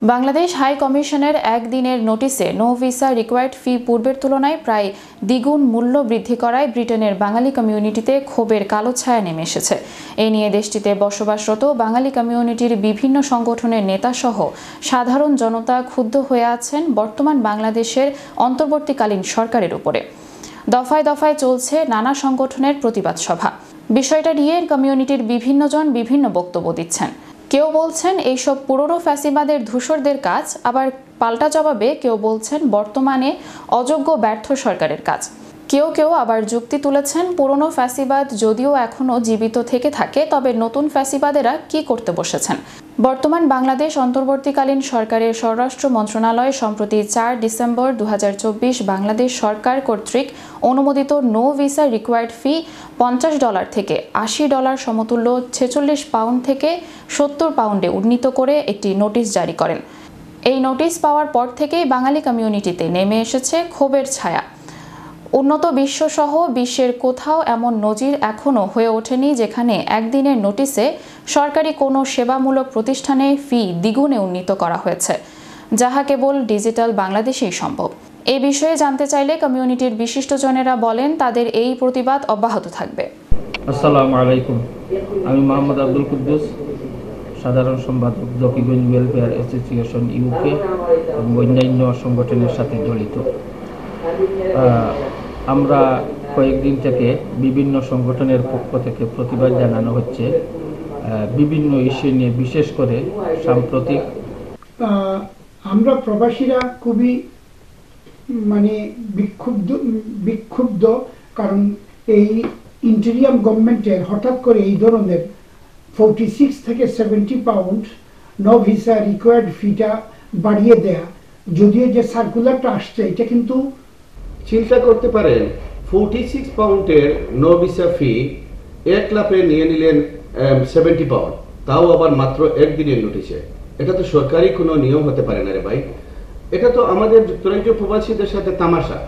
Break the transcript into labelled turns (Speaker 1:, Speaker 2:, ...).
Speaker 1: Bangladesh high কমিশনের একদিনের নোটিশে নো ভিসা রিকোয়ার্ড ফি পূর্বের তুলনায় প্রায় দ্বিগুণ মূল্য বৃদ্ধি করায় ব্রিটেনের বাঙালি কমিউনিটিতে ক্ষোভের কালো ছায়া নেমে এসেছে। এ নিয়ে দেশটিতে বসবাসরত বাঙালি কমিউনিটির বিভিন্ন সংগঠনের নেতাসহ সাধারণ জনতা ক্ষুব্ধ হয়ে আছেন বর্তমান বাংলাদেশের অন্তর্বর্তীকালীন সরকারের উপরে। দফায় দফায় চলছে নানা সংগঠনের প্রতিবাদ সভা। বিষয়টা নিয়ে কমিউনিটির বিভিন্ন জন বিভিন্ন বক্তব্য দিচ্ছেন। কেউ বলছেন এইসব পুরনো ফ্যাসিবাদের ধূসরদের কাজ, আবার পাল্টা জবাবে কেউ বলছেন বর্তমানে অযোগ্য ব্যর্থ সরকারের কাজ। কেউ কেউ আবার যুক্তি তুলেছেন পুরনো ফ্যাসিবাদ যদিও এখনও জীবিত থেকে থাকে, তবে নতুন ফ্যাসিবাদেরা কি করতে বসেছেন। বর্তমান বাংলাদেশ অন্তর্বর্তীকালীন সরকারের স্বরাষ্ট্র মন্ত্রণালয় সম্প্রতি ৪ ডিসেম্বর ২০২৪ বাংলাদেশ সরকার কর্তৃক অনুমোদিত নো ভিসা রিকোয়ার্ড ফি $50 থেকে $80 সমতুল্য ৪৬ পাউন্ড থেকে ৭০ পাউন্ডে উন্নীত করে একটি নোটিশ জারি করেন। এই নোটিশ পাওয়ার পর থেকেই বাঙালি কমিউনিটিতে নেমে এসেছে ক্ষোভের ছায়া। উন্নত বিশ্বসহ বিশ্বের কোথাও এমন নজির এখনও হয়ে ওঠেনি যেখানে একদিনের নোটিশে সরকারি কোনো সেবামূলক প্রতিষ্ঠানে ফি দ্বিগুণে উন্নীত করা হয়েছে, যাহা কেবল ডিজিটাল বাংলাদেশেই সম্ভব। এই বিষয়ে জানতে চাইলে কমিউনিটির বিশিষ্টজনেরা বলেন তাদের এই প্রতিবাদ অব্যাহত থাকবে।
Speaker 2: আসসালামু আলাইকুম, আমি মোহাম্মদ আব্দুল কুদ্দুস, সাধারণ সম্পাদক জকিগঞ্জ ওয়েলফেয়ার অ্যাসোসিয়েশন ইউকে এবং অন্যান্য সংগঠনের সাথে জড়িত। আমরা কয়েকদিন থেকে বিভিন্ন সংগঠনের পক্ষ থেকে প্রতিবাদ জানানো হচ্ছে বিভিন্ন ইস্যু নিয়ে, বিশেষ করে সাম্প্রতিক।
Speaker 3: আমরা প্রবাসীরা খুবই বিক্ষুব্ধ, কারণ এই ইন্টেরিয়াম গভর্নমেন্টের হঠাৎ করে এই ধরনের 46 থেকে 70 পাউন্ড নো ভিসা রিকোয়ার্ড ফিটা বাড়িয়ে দেয়া, যদিও যে সার্কুলারটা আসছে এটা কিন্তু
Speaker 4: চিন্তা করতে পারেন 46 পাউন্ডের নো ভিসা ফি এক লাফে নিয়ে নিলেন 70 পাউন্ড, তাও আবার মাত্র একদিনের নোটিশে। এটা তো সরকারি কোনো নিয়ম হতে পারে না রে ভাই, এটা তো আমাদের যুক্তরাজ্য প্রবাসীদের সাথে তামাশা।